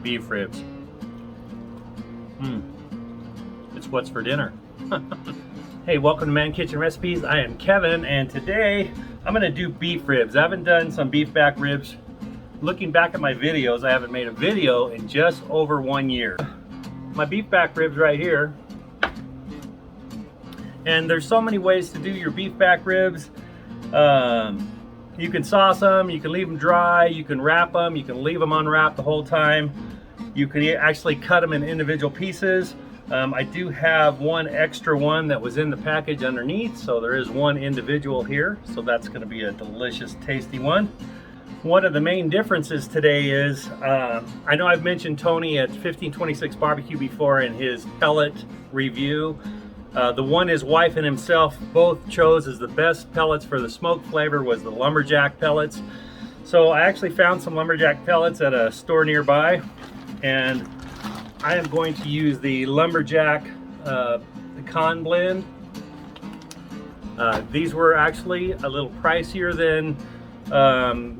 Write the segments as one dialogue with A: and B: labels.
A: Beef ribs. It's what's for dinner. Hey, welcome to Man Kitchen Recipes. I am Kevin, and today I'm gonna do beef ribs. I haven't done some beef back ribs. Looking back at my videos, I haven't made a video in just over 1 year. My beef back ribs right here. And there's so many ways to do your beef back ribs. You can sauce them, you can leave them dry, you can wrap them, you can leave them unwrapped the whole time. You can actually cut them in individual pieces. I do have one extra one that was in the package underneath, so there is one individual here, so that's going to be a delicious, tasty one. One of the main differences today is, I know I've mentioned Tony at 1526 Barbecue before in his pellet review. The one his wife and himself both chose as the best pellets for the smoke flavor was the Lumberjack Pellets. So I actually found some Lumberjack Pellets at a store nearby, and I am going to use the Lumberjack Pecan Blend. These were actually a little pricier than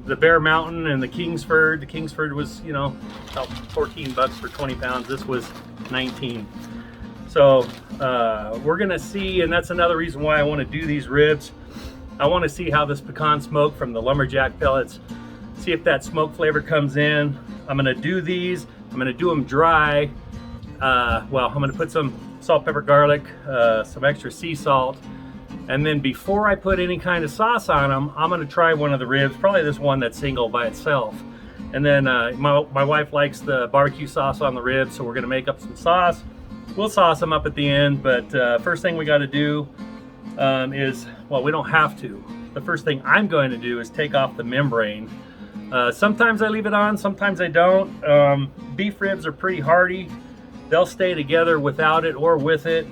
A: the Bear Mountain and the Kingsford. The Kingsford was, you know, about 14 bucks for 20 pounds. This was 19. So we're gonna see, and that's another reason why I want to do these ribs. I want to see how this pecan smoke from the Lumberjack Pellets, see if that smoke flavor comes in. I'm gonna do these. I'm gonna do them dry. Well, I'm gonna put some salt, pepper, garlic, some extra sea salt, and then before I put any kind of sauce on them, I'm gonna try one of the ribs, probably this one that's single by itself. And then my wife likes the barbecue sauce on the ribs, so we're gonna make up some sauce. We'll sauce them up at the end, but first thing we got to do is, well, we don't have to. The first thing I'm going to do is take off the membrane. Sometimes I leave it on, sometimes I don't. Beef ribs are pretty hardy. They'll stay together without it or with it.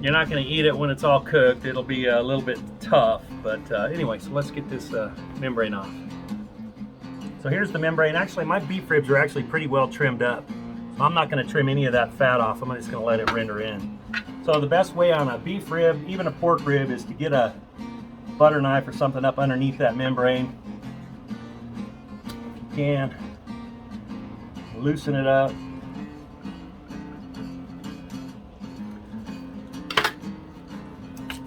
A: You're not going to eat it when it's all cooked. It'll be a little bit tough, but anyway, so let's get this membrane off. So here's the membrane. Actually, my beef ribs are actually pretty well trimmed up. I'm not going to trim any of that fat off. I'm just going to let it render in. So the best way on a beef rib, even a pork rib, is to get a butter knife or something up underneath that membrane. If you can, loosen it up.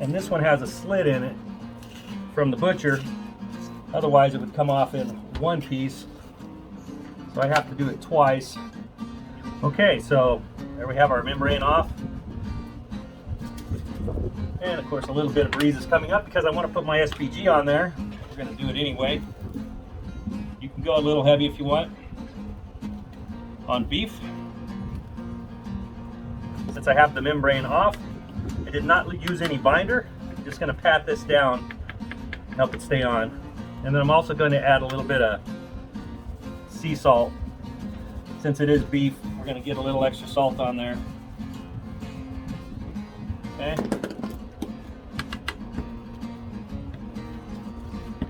A: And this one has a slit in it from the butcher. Otherwise it would come off in one piece. So I have to do it twice. Okay, so there we have our membrane off. And of course a little bit of breeze is coming up because I want to put my SPG on there. We're going to do it anyway. You can go a little heavy if you want on beef. Since I have the membrane off, I did not use any binder. I'm just going to pat this down and help it stay on. And then I'm also going to add a little bit of sea salt. Since it is beef, we're going to get a little extra salt on there. Okay.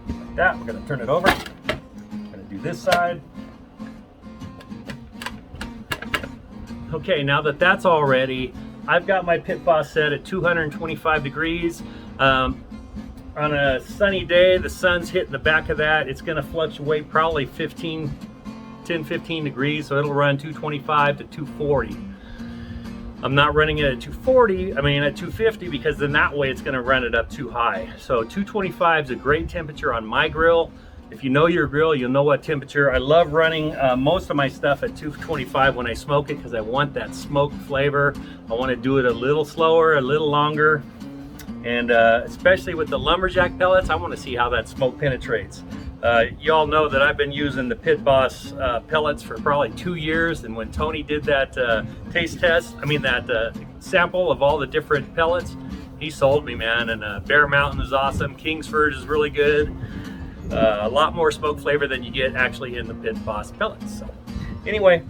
A: Like that. We're going to turn it over. We're going to do this side. Okay, now that that's all ready, I've got my Pit Boss set at 225 degrees. On a sunny day, the sun's hitting the back of that. It's going to fluctuate probably 10-15 degrees, so it'll run 225 to 240. I'm not running it at 240, I mean at 250, because then that way it's going to run it up too high. So 225 is a great temperature on my grill. If you know your grill, you'll know what temperature. I love running most of my stuff at 225 when I smoke it because I want that smoke flavor. I want to do it a little slower, a little longer. And especially with the Lumberjack pellets, I want to see how that smoke penetrates. You all know that I've been using the Pit Boss pellets for probably 2 years, and when Tony did that taste test, that sample of all the different pellets, he sold me, man. And Bear Mountain is awesome, Kingsford is really good. A lot more smoke flavor than you get actually in the Pit Boss pellets. So anyway,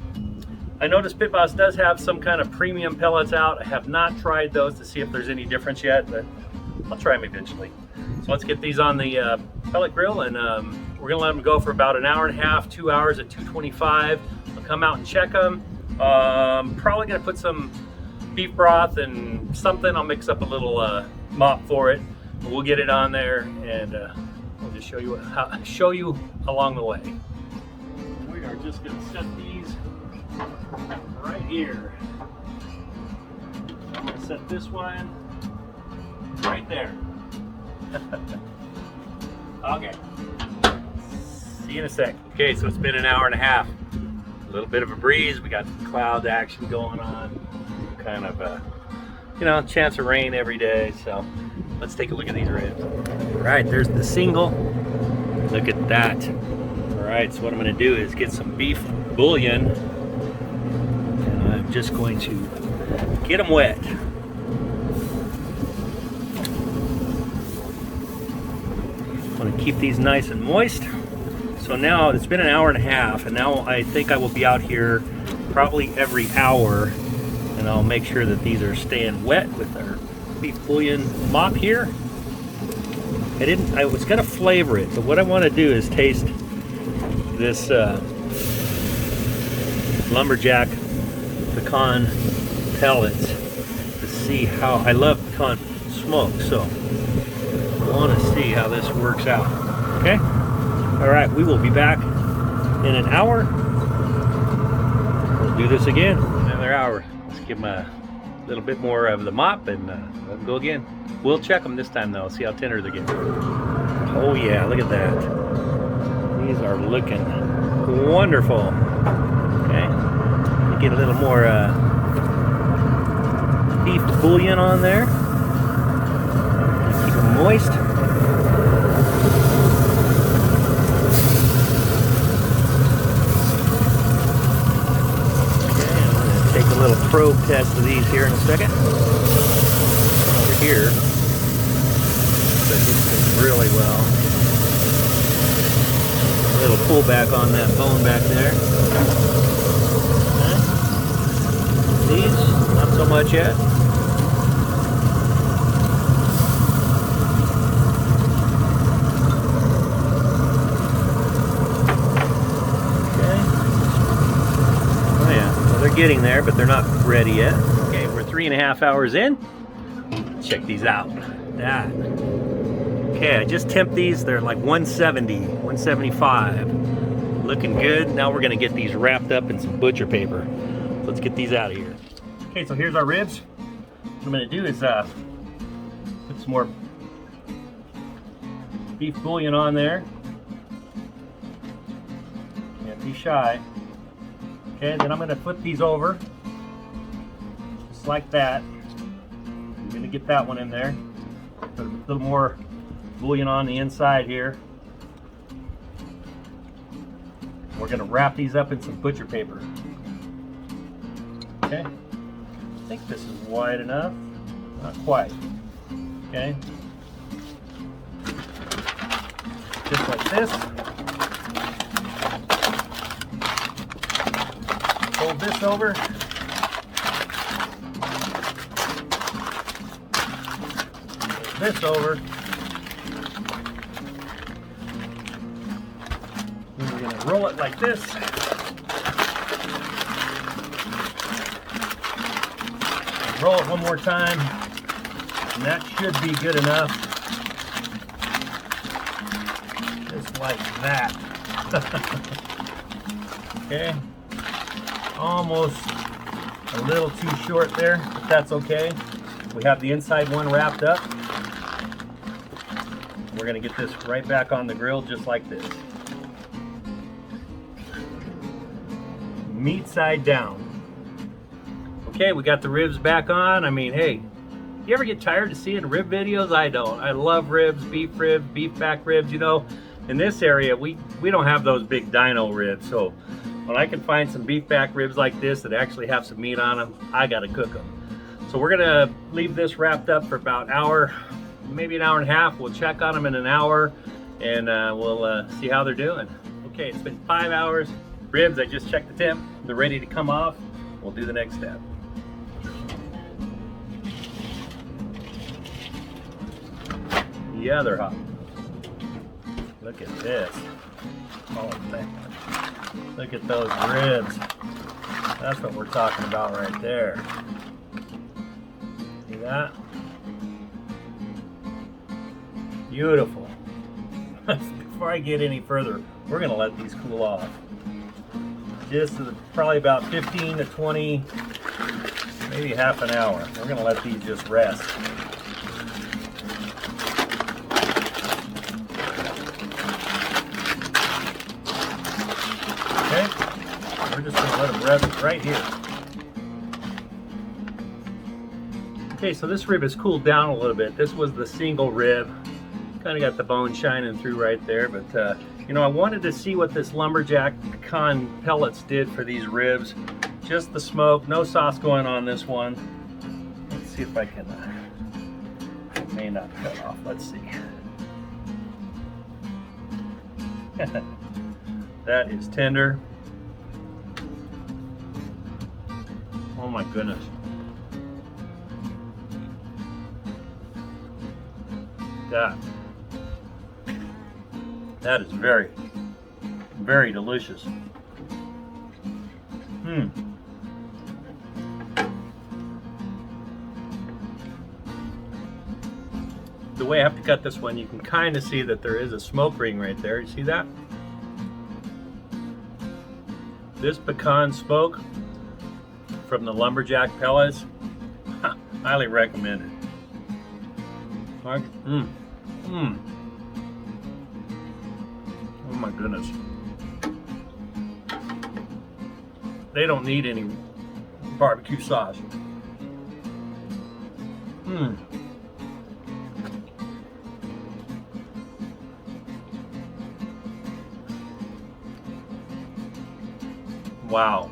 A: I noticed Pit Boss does have some kind of premium pellets out. I have not tried those to see if there's any difference yet, but I'll try them eventually. So let's get these on the pellet grill, and we're gonna let them go for about an hour and a half, 2 hours at 225. I'll come out and check them. Probably gonna put some beef broth and something. I'll mix up a little mop for it. We'll get it on there, and we'll just show you along the way. We are we're just going to set these right here. I'm going to set this one right there. Okay. See you in a sec. Okay, so it's been an hour and a half. A little bit of a breeze. We got cloud action going on. Kind of a, you know, chance of rain every day. So let's take a look at these ribs. All right, there's the single. Look at that. All right, so what I'm going to do is get some beef bouillon, and I'm just going to get them wet. I want to keep these nice and moist. So now it's been an hour and a half, and now I think I will be out here probably every hour, and I'll make sure that these are staying wet with our beef bouillon mop here. I was gonna flavor it, but what I want to do is taste this Lumberjack Pecan Pellets to see how I love pecan smoke. So I want to see how this works out. Okay. All right, we will be back in an hour. We'll do this again. Another hour. Let's give them a little bit more of the mop and let them go again. We'll check them this time though, see how tender they get. Oh yeah, look at that. These are looking wonderful. Okay, get a little more beef bouillon on there. Keep them moist. Okay, I'm going to take a little probe test of these here in a second. Over here. But it's really well. A little pullback on that bone back there. Okay. These, not so much yet. Okay. Oh yeah, well, they're getting there, but they're not ready yet. Okay, we're 3.5 hours in. Check these out. That. Okay, I just temped these. They're like 170, 175. Looking good. Now we're gonna get these wrapped up in some butcher paper. Let's get these out of here. Okay, so here's our ribs. What I'm gonna do is put some more beef bouillon on there. Can't be shy. Okay, then I'm gonna flip these over, just like that. I'm gonna get that one in there. Put a little more bouillon on the inside here. We're gonna wrap these up in some butcher paper. Okay, I think this is wide enough. Not quite. Okay, just like this. Fold this over. This over. Then we're going to roll it like this. Roll it one more time, and that should be good enough. Just like that. Okay. Almost a little too short there, but that's okay. We have the inside one wrapped up. We're going to get this right back on the grill just like this. Meat side down. Okay, we got the ribs back on. I mean, hey, you ever get tired of seeing rib videos? I don't. I love ribs, beef back ribs, you know. In this area, we don't have those big dino ribs, so when I can find some beef back ribs like this that actually have some meat on them, I gotta cook them. So we're gonna leave this wrapped up for about an hour, maybe an hour and a half. We'll check on them in an hour, and we'll see how they're doing. Okay, it's been 5 hours. Ribs, I just checked the temp. They're ready to come off. We'll do the next step. Yeah, they're hot. Look at this. Oh man. Look at those ribs. That's what we're talking about right there. See that? Beautiful. Before I get any further, we're gonna let these cool off. This is probably about 15 to 20, maybe half an hour. We're gonna let these just rest. Okay, we're just gonna let them rest right here. Okay, so this rib has cooled down a little bit. This was the single rib. Kind of got the bone shining through right there, but you know, I wanted to see what this Lumberjack Pecan Pellets did for these ribs. Just the smoke, no sauce going on this one. Let's see if I can, it may not cut off, let's see. That is tender. Oh my goodness. That is very, very delicious. The way I have to cut this one, you can kind of see that there is a smoke ring right there. You see that? This pecan smoke from the Lumberjack Pellets, highly recommended. Oh my goodness. They don't need any barbecue sauce. Wow.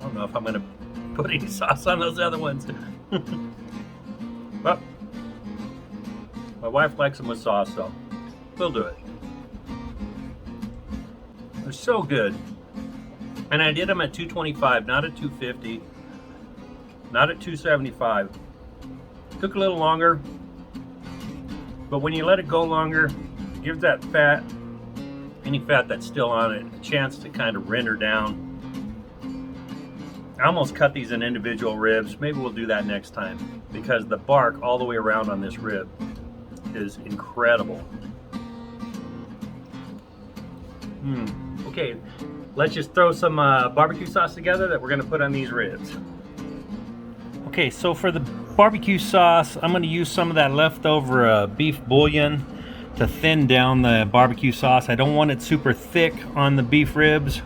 A: I don't know if I'm going to put any sauce on those other ones. Well, my wife likes them with sauce, so we'll do it. They're so good. And I did them at 225, not at 250, not at 275. Took a little longer, but when you let it go longer, it gives that fat, any fat that's still on it, a chance to kind of render down. I almost cut these in individual ribs. Maybe we'll do that next time, because the bark all the way around on this rib is incredible. Okay, let's just throw some barbecue sauce together that we're gonna put on these ribs. Okay, so for the barbecue sauce, I'm gonna use some of that leftover beef bouillon to thin down the barbecue sauce. I don't want it super thick on the beef ribs,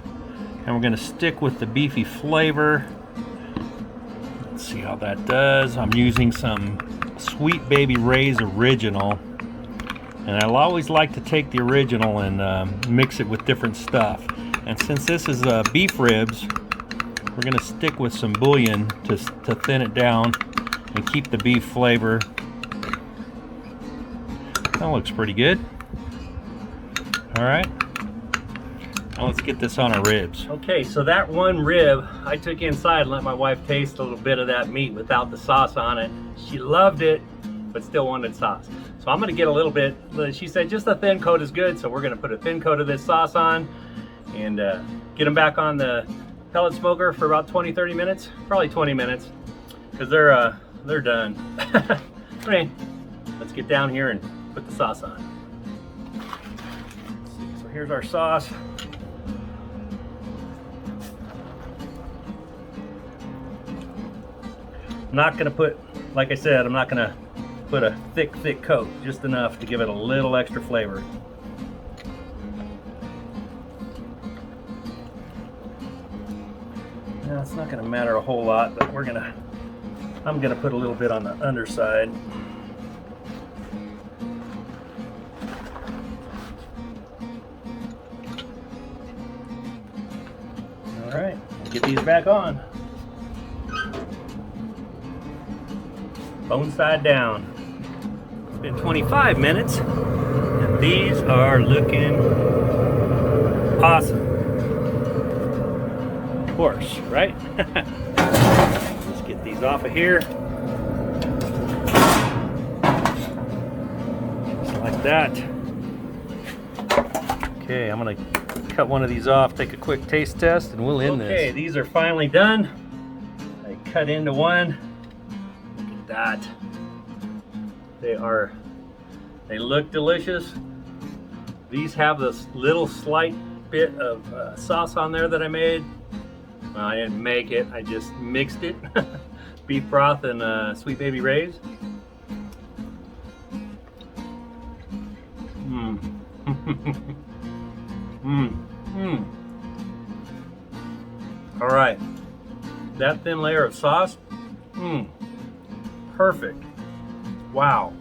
A: and we're gonna stick with the beefy flavor. Let's see how that does. I'm using some Sweet Baby Ray's Original, and I'll always like to take the original and mix it with different stuff. And since this is beef ribs, we're gonna stick with some bouillon to thin it down and keep the beef flavor. That looks pretty good. All right, now let's get this on our ribs. Okay, so that one rib I took inside and let my wife taste a little bit of that meat without the sauce on it. She loved it, but still wanted sauce. So I'm gonna get a little bit, she said just a thin coat is good, so we're gonna put a thin coat of this sauce on and get them back on the pellet smoker for about 20-30 minutes, probably 20 minutes, because they're done. Okay, let's get down here and put the sauce on. So here's our sauce. I'm not gonna put, like I said, I'm not gonna put a thick coat, just enough to give it a little extra flavor. Now it's not gonna matter a whole lot, but I'm gonna put a little bit on the underside. All right, get these back on. Bone side down. It's been 25 minutes, and these are looking awesome. Of course, right? Let's get these off of here. Just like that. Okay, I'm gonna cut one of these off, take a quick taste test, and we'll end this. Okay, these are finally done. I cut into one. Look at that. They look delicious. These have this little slight bit of sauce on there that I made. Well, I didn't make it, I just mixed it. Beef broth and Sweet Baby Ray's. All right, that thin layer of sauce, perfect. Wow.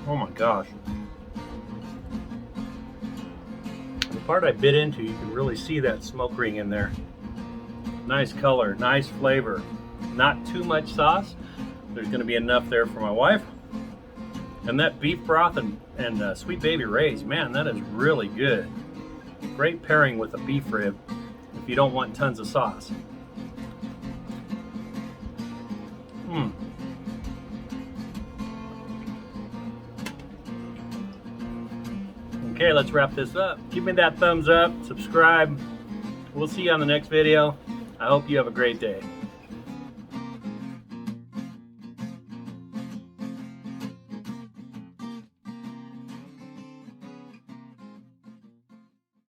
A: Oh my gosh. The part I bit into, you can really see that smoke ring in there. Nice color, nice flavor. Not too much sauce. There's going to be enough there for my wife. And that beef broth and Sweet Baby Ray's, man, that is really good. Great pairing with a beef rib if you don't want tons of sauce. Okay, let's wrap this up. Give me that thumbs up, subscribe. We'll see you on the next video. I hope you have a great day.